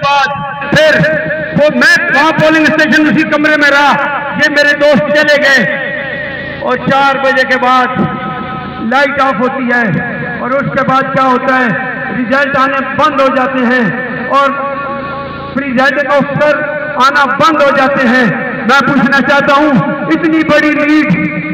بعد پھر میں وہاں پولنگ اسٹیشن اسی کمرے میں رہا، یہ میرے دوست چلے گئے اور 4 بجے کے بعد لائٹ آف ہوتی ہے اور اس کے بعد کیا ہوتا ہے، ریزلٹ آنے بند ہو جاتے ہیں اور پریزائڈنگ آفیسر آنا بند ہو جاتے ہیں۔ میں پوچھنا چاہتا ہوں اتنی بڑی لیگ،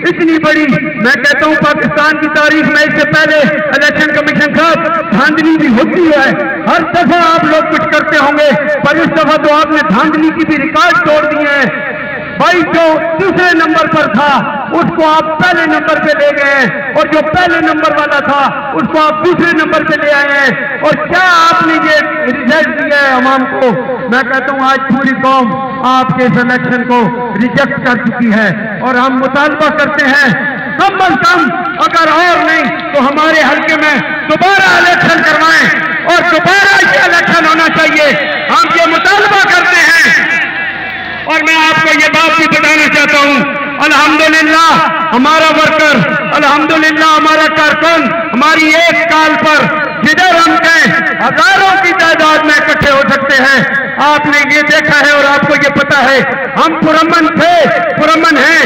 اتنی بڑی، میں کہتا ہوں پاکستان کی تاریخ میں اس سے پہلے الیکشن کمیشن صاحب دھاندلی بھی ہوتی ہے، ہر دفعہ آپ لوگ کچھ کرتے ہوں گے، پر اس دفعہ تو آپ نے دھاندلی کی بھی ریکارڈ توڑ دیے ہیں۔ بھائی جو دوسرے نمبر پر تھا اس کو آپ پہلے نمبر پہ لے گئے ہیں اور جو پہلے نمبر والا تھا اس کو آپ دوسرے نمبر پہ لے آئے ہیں، اور کیا آپ نے یہ ریزلٹ دیا ہے عوام کو؟ میں کہتا ہوں آج پوری قوم آپ کے اس الیکشن کو ریجیکٹ کر چکی ہے اور ہم مطالبہ کرتے ہیں کم از کم اگر اور نہیں تو ہمارے حلقے میں دوبارہ الیکشن کروائیں اور دوبارہ یہ الیکشن ہونا چاہیے، ہم یہ مطالبہ کرتے ہیں۔ اور میں آپ کو یہ بات بھی بتانا چاہتا ہوں، الحمدللہ ہمارا ورکر، الحمدللہ ہمارا کارکن ہماری ایک کال پر جدھر ہم گئے ہزاروں کی تعداد میں اکٹھے ہو سکتے ہیں۔ آپ نے یہ دیکھا ہے اور آپ کو یہ پتا ہے ہم پرامن تھے، پرامن ہیں،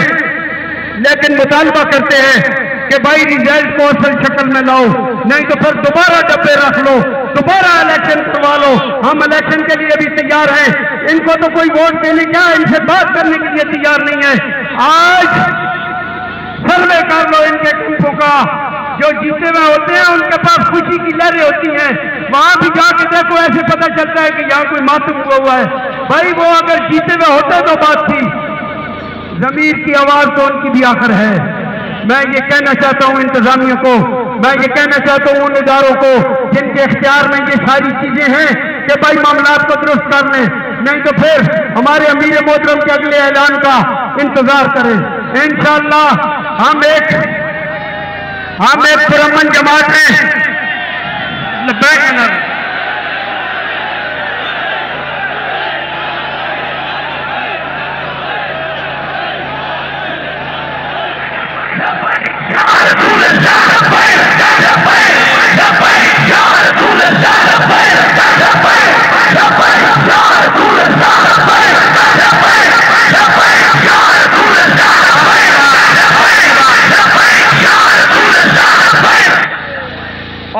لیکن مطالبہ کرتے ہیں کہ بھائی ریزلٹ کو اصل شکل میں لاؤ، نہیں تو پھر دوبارہ ڈبے رکھ لو، دوبارہ الیکشن کروا لو۔ ہم الیکشن کے لیے بھی تیار ہیں، ان کو تو کوئی ووٹ دینے کیا ان سے بات کرنے کے لیے تیار نہیں ہے۔ آج سروے کر لو ان کے گروپوں کا، جو جیتے ہوئے ہوتے ہیں ان کے پاس خوشی کی لہریں ہوتی ہیں، وہاں بھی جا کے دیکھو ایسے پتہ چلتا ہے کہ یہاں کوئی ماتم ہوا ہے۔ بھائی وہ اگر جیتے ہوئے ہوتے تو بات تھی، ضمیر کی آواز تو ان کی بھی آخر ہے۔ میں یہ کہنا چاہتا ہوں انتظامیہ کو، میں یہ کہنا چاہتا ہوں ان اداروں کو جن کے اختیار میں یہ ساری چیزیں ہیں کہ بھائی معاملات کو درست کر لیں، نہیں تو پھر ہمارے امیر محترم کے اگلے اعلان کا انتظار کریں۔ انشاءاللہ ہم ایک پرامن جماعت ہیں۔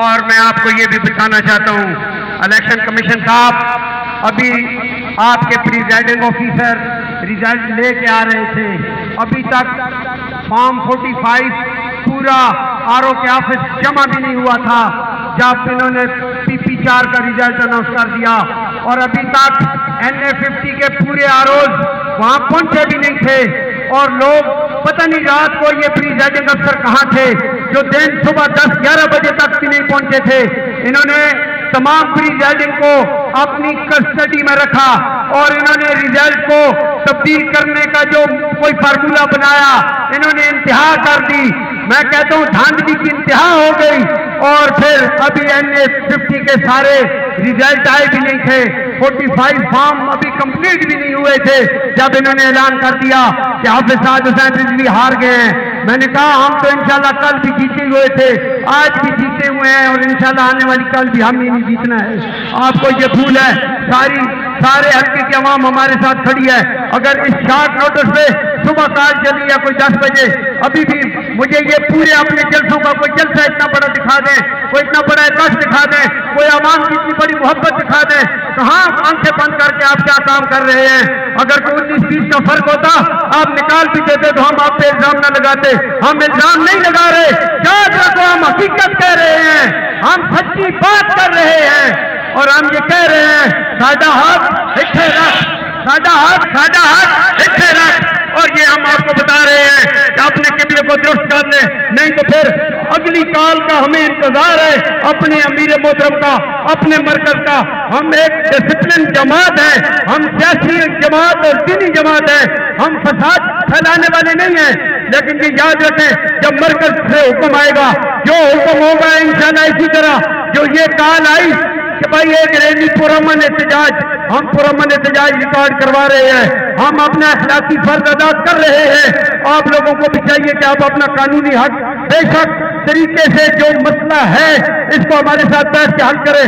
اور میں آپ کو یہ بھی بتانا چاہتا ہوں الیکشن کمیشن صاحب ابھی آپ کے پریزائڈنگ آفیسر ریزلٹ لے کے آ رہے تھے، ابھی تک فارم 45 پورا RO کے آفس جمع بھی نہیں ہوا تھا جب انہوں نے PP4 کا ریزلٹ اناؤنس کر دیا، اور ابھی تک NA50 کے پورے ROs وہاں پہنچے بھی نہیں تھے، اور لوگ پتہ نہیں رات کو یہ پریزائڈنگ افسر کہاں تھے جو دن صبح 10-11 بجے تک بھی نہیں پہنچے تھے۔ انہوں نے تمام پریزائڈنگ کو اپنی کسٹڈی میں رکھا اور انہوں نے ریزلٹ کو تبدیل کرنے کا جو کوئی فارمولا بنایا انہوں نے انتہا کر دی۔ میں کہتا ہوں دھاندلی کی انتہا ہو گئی، اور پھر ابھی NA50 کے سارے ریزلٹ آئے بھی نہیں تھے، 45 فارم ابھی کمپلیٹ بھی نہیں ہوئے تھے جب انہوں نے اعلان کر دیا کہ حافظ سعد حسین رضوی ہار گئے ہیں۔ میں نے کہا ہم تو انشاءاللہ کل بھی جیتے ہوئے تھے، آج بھی جیتے ہوئے ہیں، اور انشاءاللہ آنے والی کل بھی ہم ہی نہیں جیتنا ہے۔ آپ کو یہ بھول ہے، سارے حلقے کی عوام ہمارے ساتھ کھڑی ہے۔ اگر اس شارٹ نوٹس پہ صبح کال چلی یا کوئی 10 بجے، ابھی بھی مجھے یہ پورے اپنے جلسوں کا کوئی جلسہ اتنا بڑا دکھا دیں، کوئی اتنا بڑا احساس دکھا دیں، کوئی عوام کی اتنی بڑی محبت دکھا دیں، کہاں آنکھیں بند کر کے آپ کیا کام کر رہے ہیں؟ اگر کوئی 19-20 کا فرق ہوتا آپ نکال بھی دیتے تو ہم آپ پہ الزام نہ لگاتے۔ ہم الزام نہیں لگا رہے، یاد رکھو ہم حقیقت کہہ رہے ہیں، ہم سچی بات کر رہے ہیں، اور ہم یہ کہہ رہے ہیں ساڈا حق اتھے رکھ، ساڈا حق اتھے رکھ، اور یہ ہم آپ کو بتا رہے ہیں کہ اپنے قبلے کو درست کر لیں، نہیں تو پھر اگلی کال کا ہمیں انتظار ہے اپنے امیر محترم کا، اپنے مرکز کا۔ ہم ایک ڈسپلن جماعت ہے، ہم سیاسی جماعت اور دینی جماعت ہے، ہم فساد پھیلانے والے نہیں ہیں، لیکن یہ یاد رکھیں جب مرکز سے حکم آئے گا، جو حکم ہوگا انشاءاللہ اسی طرح جو یہ کال آئی کہ بھائی ایک ریلی پرامن احتجاج، ہم پرامن احتجاج ریکارڈ کروا رہے ہیں، ہم اپنا اخلاقی فرض ادا کر رہے ہیں۔ آپ لوگوں کو بھی چاہیے کہ آپ اپنا قانونی حق بے شک طریقے سے جو مسئلہ ہے اس کو ہمارے ساتھ بیٹھ کے حل کریں،